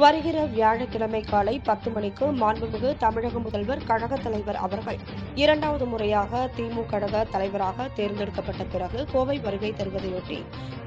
வருகிற வியாழக்கிழமை காலை 10 மணிக்கு மாண்புமிகு தமிழக முதல்வர் கழக தலைவர் அவர்கள் 2வது முறையாக திமுக கழக தலைவராக தேர்ந்தெடுக்கப்பட்ட பிறகு கோவை வருகை தருவதையொட்டி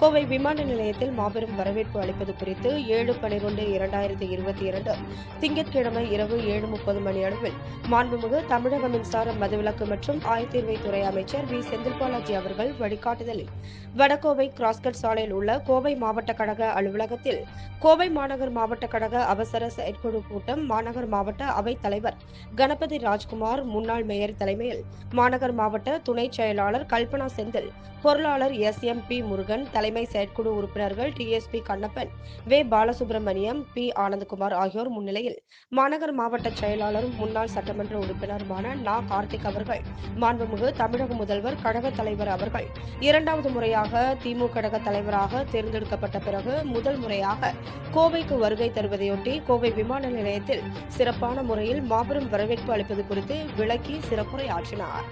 கோவை விமான நிலையத்தில் மாபெரும் வரவேற்பு அளிப்பது குறித்து 7/12/2022 திங்கட்கிழமை இரவு 7:30 மணியளவில் மாண்புமிகு தமிழக மின்சார மதுவிலக்கு மற்றும் ஆயத்தீர்வைத்துறை அமைச்சர் வி. செந்தில் பாலாஜி அவர்கள் வழிகாட்டுதலில் வடகோவை கிராஸ்கட் சாலையில் உள்ள கோவை மாவட்ட கழக அலுவலகத்தில் கோவை மாநகர் மாவட்ட கழக அவசர செயற்குழு கூட்டம் மாநகர் மாவட்ட அவைத் தலைவர் கணபதி ராஜ்குமார், முன்னாள் மேயர் தலைமையில் மாநகர் மாவட்ட துணை செயலாளர் கல்பனா செந்தில், பொருளாளர் S.M.P. முருகன், தலைமை செயற்குழு உறுப்பினர்கள் TSP கண்ணப்பன், வே. பாலசுப்ரமணியம், P. ஆனந்தகுமார் ஆகியோர் முன்னிலையில் மாநகர் மாவட்ட செயலாளரும் முன்னாள் சட்டமன்ற உறுப்பினருமான நா. கார்த்திக் அவர்கள் மாண்புமிகு தமிழக முதல்வர் கழக தலைவர் அவர்கள் 2வது முறையாக திமுக கழக தலைவராக தேர்ந்தெடுக்கப்பட்ட பிறகு முதல் முறையாக கோவைக்கு வருகை தருவதையொட்டி கோவை விமான நிலையத்தில் சிறப்பான முறையில் மாபெரும் வரவேற்பு அளிப்பது குறித்து விளக்கி சிறப்புரையாற்றினார்.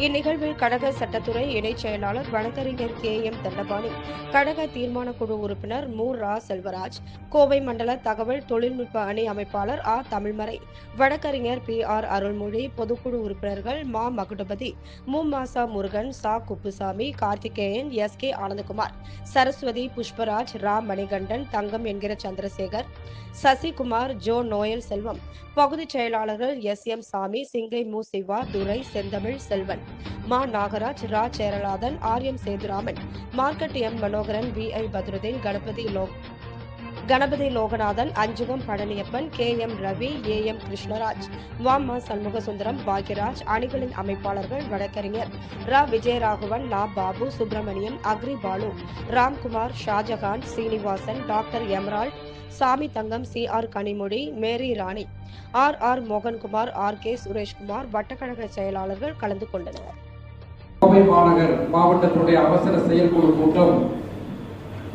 இந்நிகழ்வில் கழக சட்டத்துறை இணைச் செயலாளர் வழக்கறிஞர் K.M. தண்டபாணி, கழக தீர்மான குழு உறுப்பினர் மு. ரா. செல்வராஜ், கோவை மண்டல தகவல் தொழில்நுட்ப அணி அமைப்பாளர் ஆ. தமிழ்மறை, வழக்கறிஞர் P.R. அருள்மொழி, பொதுக்குழு உறுப்பினர்கள் மா. மகுடபதி, மு. மாசா முருகன், சா. குப்புசாமி, கார்த்திகேயன், S.K. ஆனந்தகுமார், சரஸ்வதி, புஷ்பராஜ், ரா. மணிகண்டன், தங்கம் என்கிற சந்திரசேகர், சசிகுமார், ஜோ. நோயல் செல்வம், பகுதிச் செயலாளர்கள் S.M. சாமி, சிங்கை மு. சிவா, துரை, செந்தமிழ் செல்வன், மா. நாகராஜ், ரா. Cheralathan, R.M. Sethuraman, market M. Manoharan, V.I. Badruddin, Ganapathi Loganathan, Anjugam Palaniappan, K.M. Ravi, A.M. Krishnaraj, வ.ம. சண்முகசுந்தரம், பாக்யராஜ், அணிகளின் அமைப்பாளர்கள் வழக்கறிஞர் ரா. விஜயராகவன், நா. Babu, Subramaniam, agri Balu, Ramkumar, Shahjahan, Srinivasan, doctor Emerald, Sami Thangam, C.R. Kanimozhi, மேரி ராணி, R.R. மோகன்குமார், R.K. சுரேஷ்குமார், வட்டக்கழக செயலாளர்கள் கலந்து கொண்டனர். கோவை மாநகர் மாவட்டத்தினுடைய அவசர செயற்குழு கூட்டம்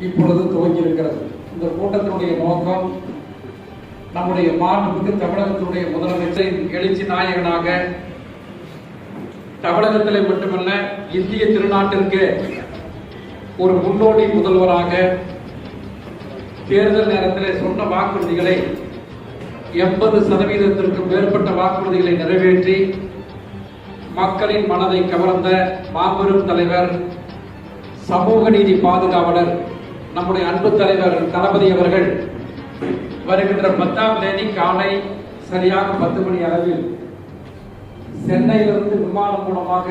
இப்பொழுது துவங்கியிருக்கிறது. இந்த கூட்டத்தினுடைய நோக்கம் நம்முடைய மாண்புமிகு தமிழகத்தினுடைய முதலமைச்சரின் எழுச்சி நாயகனாக தமிழகத்திலே மட்டுமல்ல இந்திய திருநாட்டிற்கு ஒரு முன்னோடி முதல்வராக தேர்தல் நேரத்தில் சொன்ன வாக்குறுதிகளை 80% மேற்பட்ட வாக்குறுதிகளை நிறைவேற்றி மக்களின் மனதை கவர்ந்த மாபெரும் தலைவர், சமூக நீதி பாதுகாவலர் நம்முடைய அன்பு தலைவர் தளபதி அவர்கள் வருகின்ற 10ஆம் தேதி காலை சரியாக 10 மணி அளவில் சென்னையிலிருந்து விமானம் மூலமாக